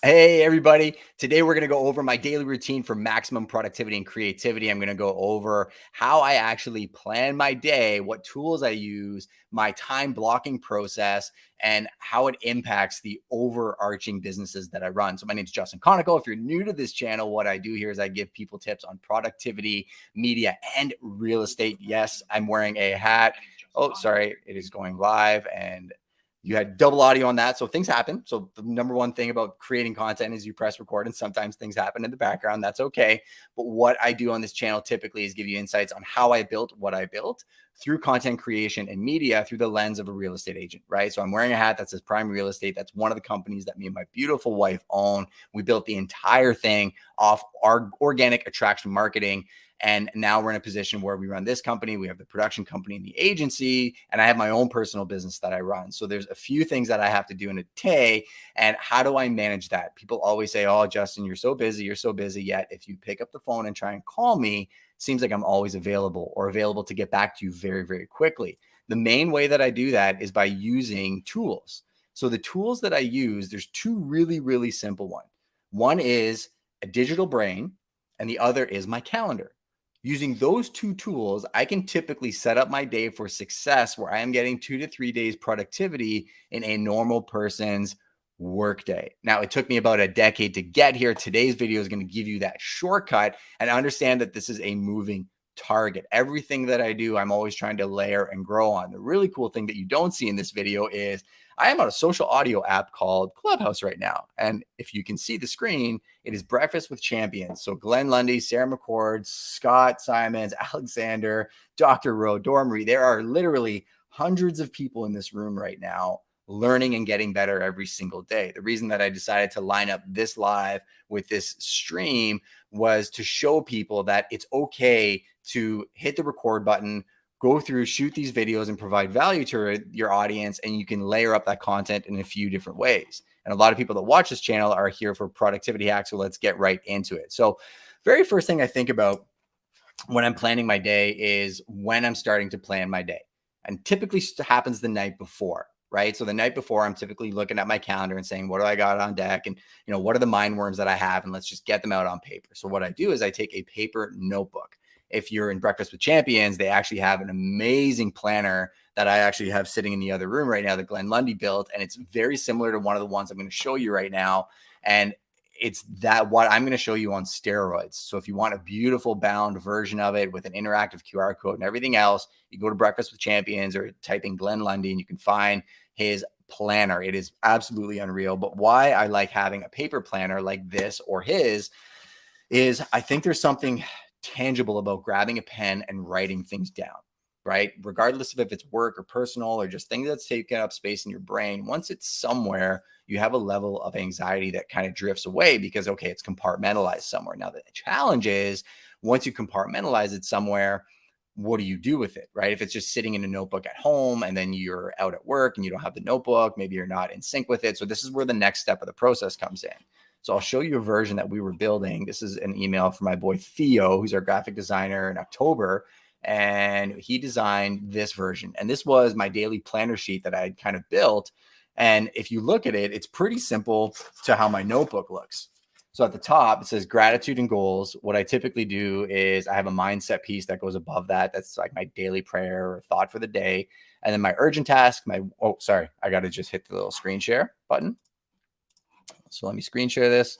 Hey, everybody. Today, we're going to go over my daily routine for maximum productivity and creativity. I'm going to go over how I actually plan my day, what tools I use, my time blocking process, and how it impacts the overarching businesses that I run. So, my name is Justin Conoco. If you're new to this channel, what I do here is I give people tips on productivity, media, and real estate. Yes, I'm wearing a hat. Oh, sorry. It is going live and you had double audio on that. So things happen. So the number one thing about creating content is you press record and sometimes things happen in the background. That's okay. But what I do on this channel typically is give you insights on how I built what I built through content creation and media through the lens of a real estate agent, right? So I'm wearing a hat that says Prime Real Estate. That's one of the companies that me and my beautiful wife own. We built the entire thing off our organic attraction marketing. And now we're in a position where we run this company, we have the production company and the agency, and I have my own personal business that I run. So there's a few things that I have to do in a day. And how do I manage that? People always say, oh, Justin, you're so busy. You're so busy. Yet if you pick up the phone and try and call me, seems like I'm always available or available to get back to you very, very quickly. The main way that I do that is by using tools. So the tools that I use, there's two really, really simple ones. One is a digital brain and the other is my calendar. Using those two tools, I can typically set up my day for success where I am getting 2 to 3 days productivity in a normal person's workday. Now, it took me about a decade to get here. Today's video is going to give you that shortcut and understand that this is a moving target. Everything that I do, I'm always trying to layer and grow on. The really cool thing that you don't see in this video is I am on a social audio app called Clubhouse right now. And if you can see the screen, it is Breakfast with Champions. So Glenn Lundy, Sarah McCord, Scott Simons, Alexander, Dr. Rowe, Dormery. There are literally hundreds of people in this room right now learning and getting better every single day. The reason that I decided to line up this live with this stream was to show people that it's okay to hit the record button, go through, shoot these videos and provide value to your audience. And you can layer up that content in a few different ways. And a lot of people that watch this channel are here for productivity hacks. So let's get right into it. So very first thing I think about when I'm planning my day is when I'm starting to plan my day. And typically happens the night before, right? So the night before, I'm typically looking at my calendar and saying, what do I got on deck? And, what are the mind worms that I have? And let's just get them out on paper. So what I do is I take a paper notebook. If you're in Breakfast with Champions, they actually have an amazing planner that I actually have sitting in the other room right now that Glenn Lundy built. And it's very similar to one of the ones I'm going to show you right now. And it's that what I'm going to show you on steroids. So if you want a beautiful bound version of it with an interactive QR code and everything else, you go to Breakfast with Champions or type in Glenn Lundy and you can find his planner. It is absolutely unreal. But why I like having a paper planner like this or his is I think there's something tangible about grabbing a pen and writing things down, right? Regardless of if it's work or personal or just things that's taking up space in your brain, once it's somewhere, you have a level of anxiety that kind of drifts away because, okay, it's compartmentalized somewhere. Now, the challenge is once you compartmentalize it somewhere, what do you do with it, right? If it's just sitting in a notebook at home and then you're out at work and you don't have the notebook, maybe you're not in sync with it. So this is where the next step of the process comes in. So I'll show you a version that we were building. This is an email from my boy Theo, who's our graphic designer in October. And he designed this version. And this was my daily planner sheet that I had kind of built. And if you look at it, it's pretty simple to how my notebook looks. So at the top, it says gratitude and goals. What I typically do is I have a mindset piece that goes above that. That's like my daily prayer or thought for the day. And then my urgent task, I got to just hit the little screen share button. So let me screen share this.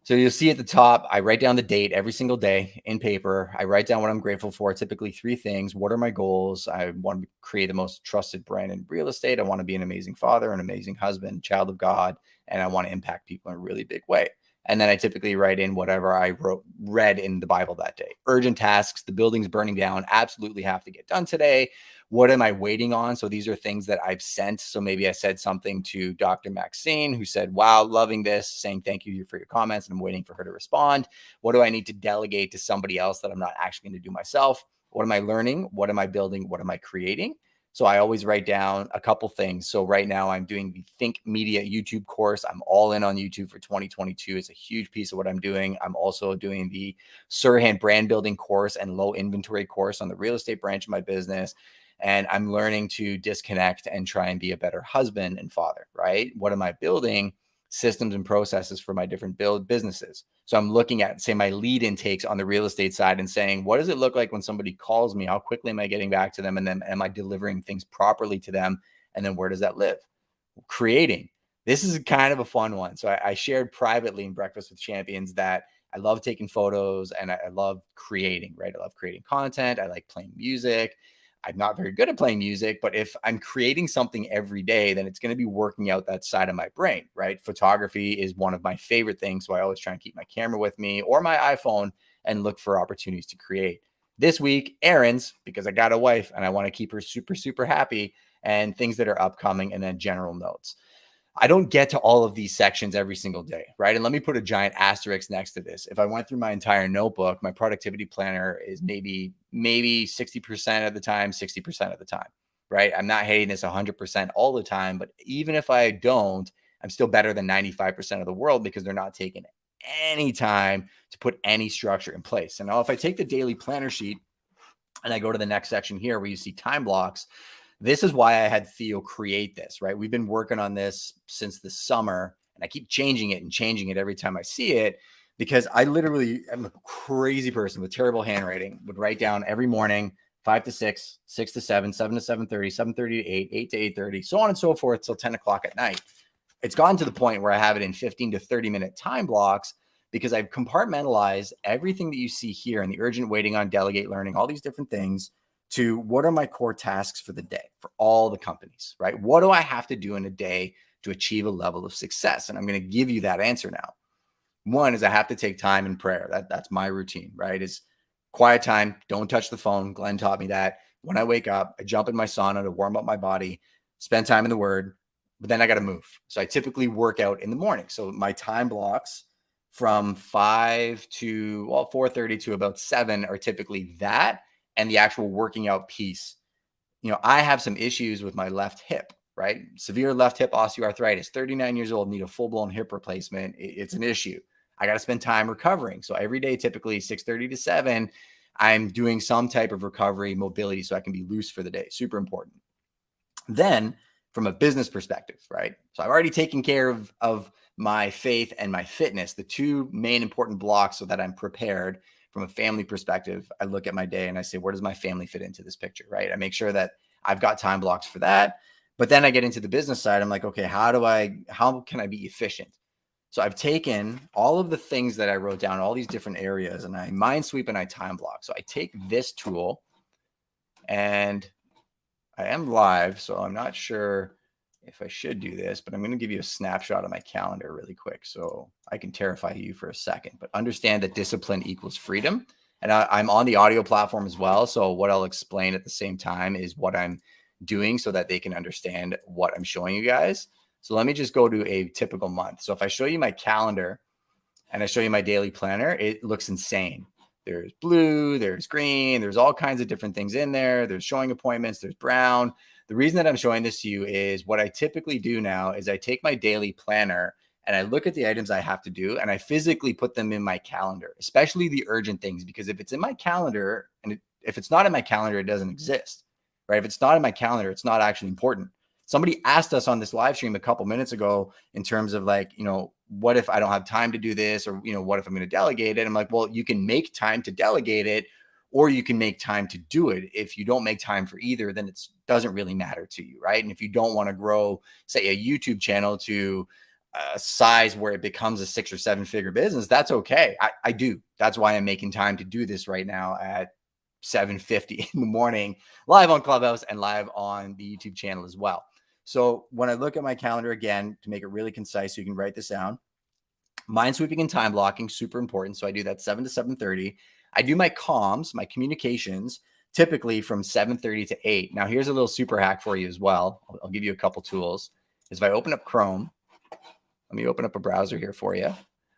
So you'll see at the top, I write down the date every single day in paper. I write down what I'm grateful for, typically 3 things. What are my goals? I want to create the most trusted brand in real estate. I want to be an amazing father, an amazing husband, child of God, and I want to impact people in a really big way. And then I typically write in whatever I read in the Bible that day. Urgent tasks, the building's burning down, absolutely have to get done today. What am I waiting on? So these are things that I've sent. So maybe I said something to Dr. Maxine, who said, wow, loving this, saying thank you for your comments. And I'm waiting for her to respond. What do I need to delegate to somebody else that I'm not actually going to do myself? What am I learning? What am I building? What am I creating? So I always write down a couple things. So right now I'm doing the Think Media YouTube course. I'm all in on YouTube for 2022. It's a huge piece of what I'm doing. I'm also doing the Serhant brand building course and low inventory course on the real estate branch of my business. And I'm learning to disconnect and try and be a better husband and father, right? What am I building? systems and processes for my different businesses. So I'm looking at, say, my lead intakes on the real estate side and saying, what does it look like when somebody calls me? How quickly am I getting back to them? And then am I delivering things properly to them? And then where does that live? Creating. This is kind of a fun one. So I shared privately in Breakfast with Champions that I love taking photos and I love creating, right? I love creating content. I like playing music. I'm not very good at playing music, but if I'm creating something every day, then it's going to be working out that side of my brain, right? Photography is one of my favorite things. So I always try and keep my camera with me or my iPhone and look for opportunities to create. This week, errands, because I got a wife and I want to keep her super, super happy, and things that are upcoming, and then general notes. I don't get to all of these sections every single day, right? And let me put a giant asterisk next to this. If I went through my entire notebook, my productivity planner is maybe 60% of the time, 60% of the time, right? I'm not hitting this 100% all the time, but even if I don't, I'm still better than 95% of the world because they're not taking any time to put any structure in place. And now if I take the daily planner sheet and I go to the next section here where you see time blocks, this is why I had Theo create this, right? We've been working on this since the summer, and I keep changing it every time I see it, because I literally am a crazy person with terrible handwriting, would write down every morning 5 to 6, 6 to 7, 7 to 7:30, 7:30 to 8, 8 to 8:30, so on and so forth till 10 o'clock at night. It's gotten to the point where I have it in 15 to 30-minute time blocks because I've compartmentalized everything that you see here in the urgent, waiting on, delegate, learning, all these different things to what are my core tasks for the day for all the companies, right? What do I have to do in a day to achieve a level of success? And I'm going to give you that answer now. One is I have to take time in prayer. That's my routine, right? Is quiet time. Don't touch the phone. Glenn taught me that. When I wake up, I jump in my sauna to warm up my body, spend time in the word, but then I got to move. So I typically work out in the morning. So my time blocks from 5 to 4:30 to about 7 are typically that, and the actual working out piece. I have some issues with my left hip, right? Severe left hip osteoarthritis, 39 years old, need a full-blown hip replacement. It's an issue. I got to spend time recovering. So every day, typically 6:30 to 7, I'm doing some type of recovery mobility so I can be loose for the day. Super important. Then from a business perspective, right? So I've already taken care of my faith and my fitness, the two main important blocks, so that I'm prepared. From a family perspective, I look at my day and I say, where does my family fit into this picture, right? I make sure that I've got time blocks for that. But then I get into the business side. I'm like, okay, how can I be efficient? So I've taken all of the things that I wrote down, all these different areas, and I mind sweep and I time block. So I take this tool, and I am live, so I'm not sure if I should do this, but I'm going to give you a snapshot of my calendar really quick so I can terrify you for a second. But understand that discipline equals freedom. And I'm on the audio platform as well. So what I'll explain at the same time is what I'm doing so that they can understand what I'm showing you guys. So let me just go to a typical month. So if I show you my calendar and I show you my daily planner, it looks insane. There's blue, there's green, there's all kinds of different things in there. There's showing appointments, there's brown. The reason that I'm showing this to you is what I typically do now is I take my daily planner and I look at the items I have to do and I physically put them in my calendar, especially the urgent things, because if it's in my calendar and if it's not in my calendar, it doesn't exist, right? If it's not in my calendar, it's not actually important. Somebody asked us on this live stream a couple minutes ago in terms of like, what if I don't have time to do this, or, what if I'm going to delegate it? I'm like, well, you can make time to delegate it, or you can make time to do it. If you don't make time for either, then it doesn't really matter to you, right? And if you don't want to grow, say, a YouTube channel to a size where it becomes a 6 or 7 figure business, that's okay. I do. That's why I'm making time to do this right now at 7:50 in the morning, live on Clubhouse and live on the YouTube channel as well. So when I look at my calendar again, to make it really concise, so you can write this down, mind sweeping and time blocking, super important. So I do that 7 to 7:30. I do my comms, my communications, typically from 7:30 to 8. Now, here's a little super hack for you as well. I'll give you a couple tools. Is if I open up Chrome, let me open up a browser here for you.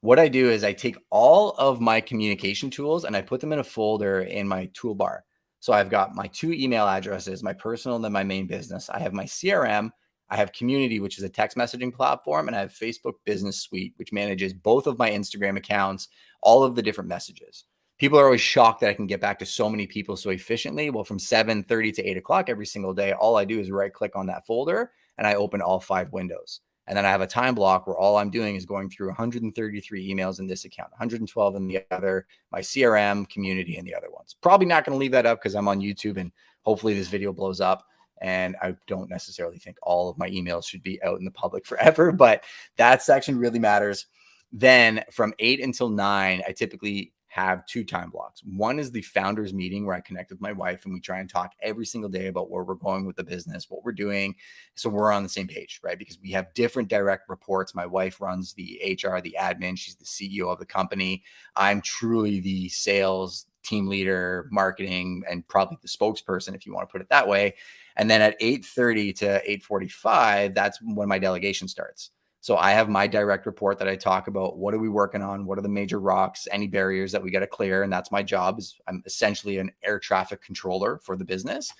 What I do is I take all of my communication tools and I put them in a folder in my toolbar. So I've got my 2 email addresses, my personal and then my main business. I have my CRM. I have Community, which is a text messaging platform, and I have Facebook Business Suite, which manages both of my Instagram accounts, all of the different messages. People are always shocked that I can get back to so many people so efficiently. Well, from 7:30 to 8 o'clock every single day, all I do is right click on that folder and I open all 5 windows. And then I have a time block where all I'm doing is going through 133 emails in this account, 112 in the other, my CRM community and the other ones. Probably not going to leave that up because I'm on YouTube and hopefully this video blows up. And I don't necessarily think all of my emails should be out in the public forever, but that section really matters. Then from 8 until 9, I typically have 2 time blocks. One is the founders meeting where I connect with my wife and we try and talk every single day about where we're going with the business, what we're doing. So we're on the same page, right? Because we have different direct reports. My wife runs the HR, the admin. She's the CEO of the company. I'm truly the sales team leader, marketing, and probably the spokesperson, if you want to put it that way. And then at 8:30 to 8:45, that's when my delegation starts. So I have my direct report that I talk about. What are we working on? What are the major rocks, any barriers that we got to clear? And that's my job. Is I'm essentially an air traffic controller for the business.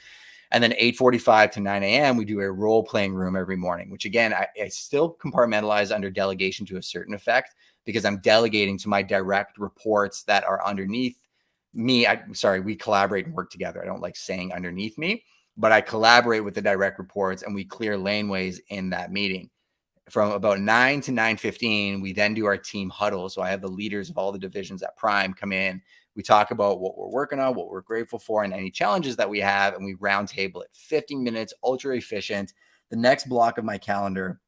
And then 8:45 to 9 a.m., we do a role playing room every morning, which again, I still compartmentalize under delegation to a certain effect because I'm delegating to my direct reports that are underneath me. We collaborate and work together. I don't like saying underneath me, but I collaborate with the direct reports and we clear laneways in that meeting. From about 9 to 9:15, we then do our team huddle. So I have the leaders of all the divisions at Prime come in. We talk about what we're working on, what we're grateful for, and any challenges that we have. And we roundtable it. 15 minutes, ultra efficient. The next block of my calendar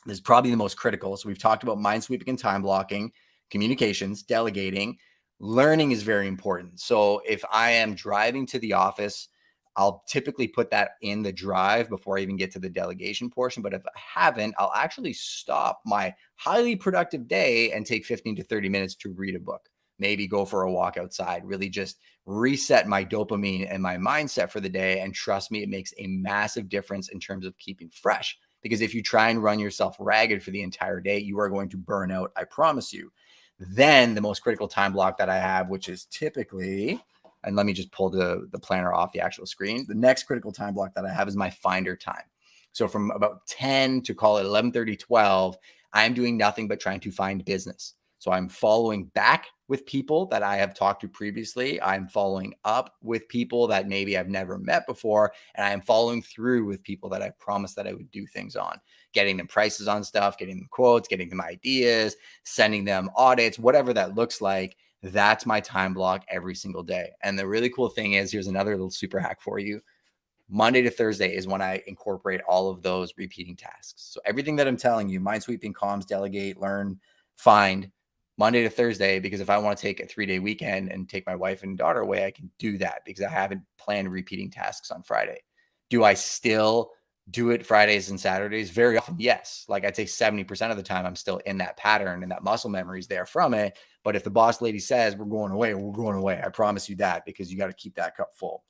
is probably the most critical. So we've talked about mind sweeping and time blocking, communications, delegating. Learning is very important. So if I am driving to the office, I'll typically put that in the drive before I even get to the delegation portion. But if I haven't, I'll actually stop my highly productive day and take 15 to 30 minutes to read a book, maybe go for a walk outside, really just reset my dopamine and my mindset for the day. And trust me, it makes a massive difference in terms of keeping fresh. Because if you try and run yourself ragged for the entire day, you are going to burn out. I promise you. Then the most critical time block that I have, which is typically, and let me just pull the planner off the actual screen. The next critical time block that I have is my finder time. So from about 10 to call it 11:30, 12, I'm doing nothing but trying to find business. So I'm following back with people that I have talked to previously. I'm following up with people that maybe I've never met before. And I'm following through with people that I've promised that I would do things on, getting them prices on stuff, getting them quotes, getting them ideas, sending them audits, whatever that looks like. That's my time block every single day. And the really cool thing is, here's another little super hack for you. Monday to Thursday is when I incorporate all of those repeating tasks. So everything that I'm telling you, mind sweeping, comms, delegate, learn, find, Monday to Thursday, because if I want to take a 3-day weekend and take my wife and daughter away, I can do that because I haven't planned repeating tasks on Friday. Do I still do it Fridays and Saturdays? Very often, yes. Like I'd say 70% of the time, I'm still in that pattern and that muscle memory is there from it. But if the boss lady says we're going away, we're going away. I promise you that, because you got to keep that cup full.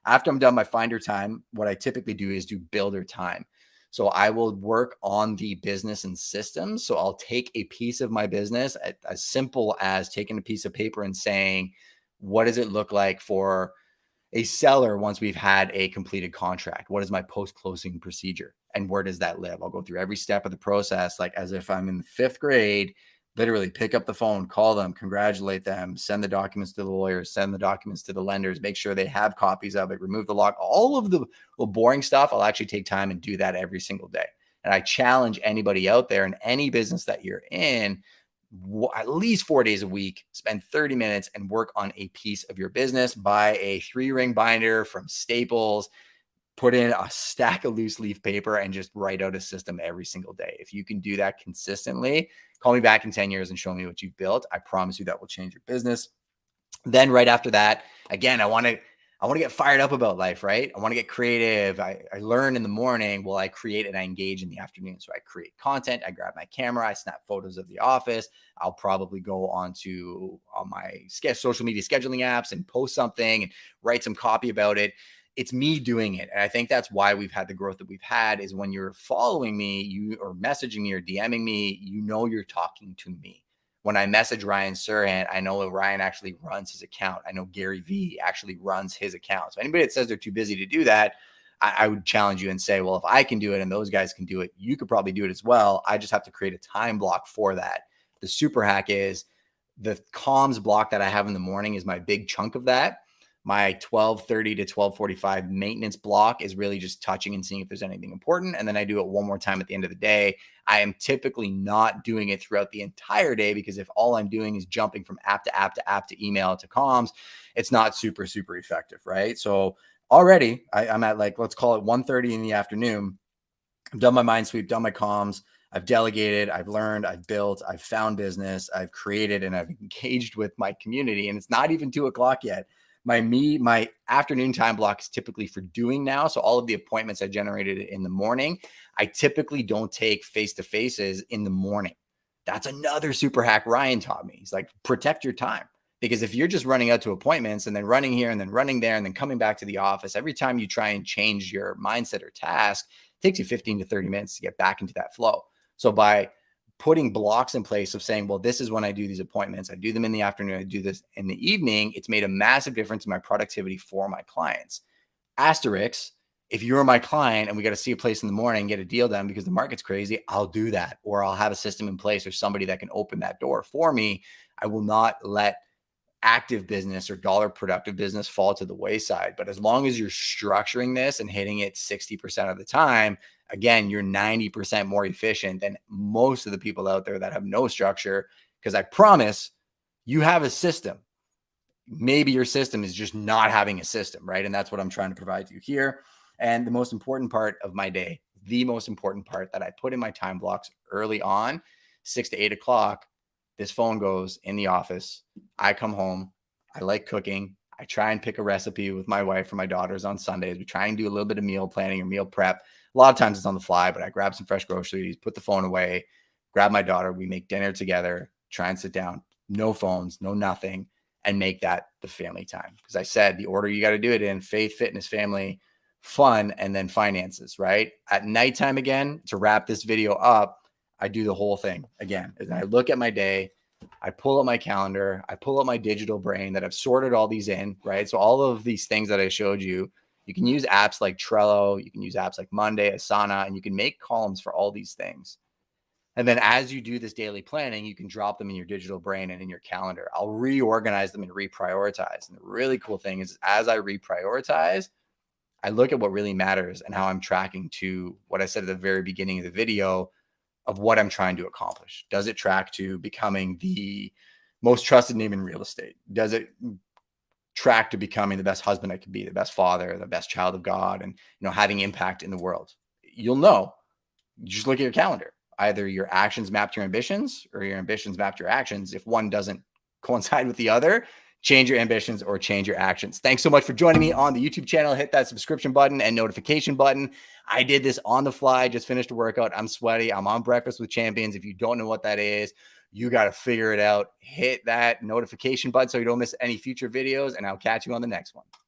After I'm done my finder time, what I typically do is do builder time. So I will work on the business and systems. So I'll take a piece of my business, as simple as taking a piece of paper and saying, what does it look like for a seller once we've had a completed contract? What is my post-closing procedure? And where does that live? I'll go through every step of the process, like as if I'm in the 5th grade, literally pick up the phone, call them, congratulate them, send the documents to the lawyers, send the documents to the lenders, make sure they have copies of it, remove the lock, all of the boring stuff. I'll actually take time and do that every single day. And I challenge anybody out there in any business that you're in, at least 4 days a week, spend 30 minutes and work on a piece of your business. Buy a 3-ring binder from Staples, put in a stack of loose leaf paper and just write out a system every single day. If you can do that consistently, call me back in 10 years and show me what you've built. I promise you that will change your business. Then right after that, again, I want to get fired up about life, right? I want to get creative. I learn in the morning. Well, I create and I engage in the afternoon. So I create content. I grab my camera. I snap photos of the office. I'll probably go onto my social media scheduling apps and post something and write some copy about it. It's me doing it. And I think that's why we've had the growth that we've had, is when you're following me, you or messaging me or DMing me, you know, you're talking to me. When I message Ryan Serhant, I know Ryan actually runs his account. I know Gary Vee actually runs his account. So anybody that says they're too busy to do that, I would challenge you and say, well, if I can do it and those guys can do it, you could probably do it as well. I just have to create a time block for that. The super hack is the comms block that I have in the morning is my big chunk of that. My 12:30 to 12:45 maintenance block is really just touching and seeing if there's anything important. And then I do it one more time at the end of the day. I am typically not doing it throughout the entire day, because if all I'm doing is jumping from app to app to app to email to comms, it's not super, super effective, right? So already I'm at, like, let's call it 1:30 in the afternoon. I've done my mind sweep, done my comms, I've delegated, I've learned, I've built, I've found business, I've created, and I've engaged with my community. And it's not even 2 o'clock yet. My afternoon time block is typically for doing now. So all of the appointments I generated in the morning, I typically don't take face-to-faces in the morning. That's another super hack Ryan taught me. He's like, protect your time. Because if you're just running out to appointments and then running here and then running there and then coming back to the office, every time you try and change your mindset or task, it takes you 15 to 30 minutes to get back into that flow. So by putting blocks in place of saying, well, this is when I do these appointments, I do them in the afternoon, I do this in the evening, it's made a massive difference in my productivity for my clients. Asterisk, if you're my client and we got to see a place in the morning, get a deal done because the market's crazy, I'll do that. Or I'll have a system in place or somebody that can open that door for me. I will not let active business or dollar productive business fall to the wayside. But as long as you're structuring this and hitting it 60% of the time, again, you're 90% more efficient than most of the people out there that have no structure. Because I promise you have a system. Maybe your system is just not having a system, right? And that's what I'm trying to provide you here. And the most important part of my day, the most important part that I put in my time blocks early on, 6 to 8 o'clock, this phone goes in the office. I come home. I like cooking. I try and pick a recipe with my wife or my daughters on Sundays. We try and do a little bit of meal planning or meal prep. A lot of times it's on the fly, but I grab some fresh groceries, put the phone away, grab my daughter. We make dinner together, try and sit down, no phones, no nothing, and make that the family time. Because I said the order you got to do it in: faith, fitness, family, fun, and then finances, right? At nighttime, again, to wrap this video up, I do the whole thing again. And I look at my day, I pull up my calendar, I pull up my digital brain that I've sorted all these in, right? So all of these things that I showed you, you can use apps like Trello, you can use apps like Monday, Asana, and you can make columns for all these things. And then as you do this daily planning, you can drop them in your digital brain and in your calendar. I'll reorganize them and reprioritize. And the really cool thing is, as I reprioritize, I look at what really matters and how I'm tracking to what I said at the very beginning of the video of what I'm trying to accomplish. Does it track to becoming the most trusted name in real estate? Does it track to becoming the best husband I could be, the best father, the best child of God, and having impact in the world? You'll know. You just look at your calendar. Either your actions map to your ambitions or your ambitions map to your actions. If one doesn't coincide with the other, change your ambitions or change your actions. Thanks so much for joining me on the YouTube channel. Hit that subscription button and notification button. I did this on the fly, just finished a workout. I'm sweaty. I'm on Breakfast with Champions. If you don't know what that is, you got to figure it out. Hit that notification button so you don't miss any future videos, and I'll catch you on the next one.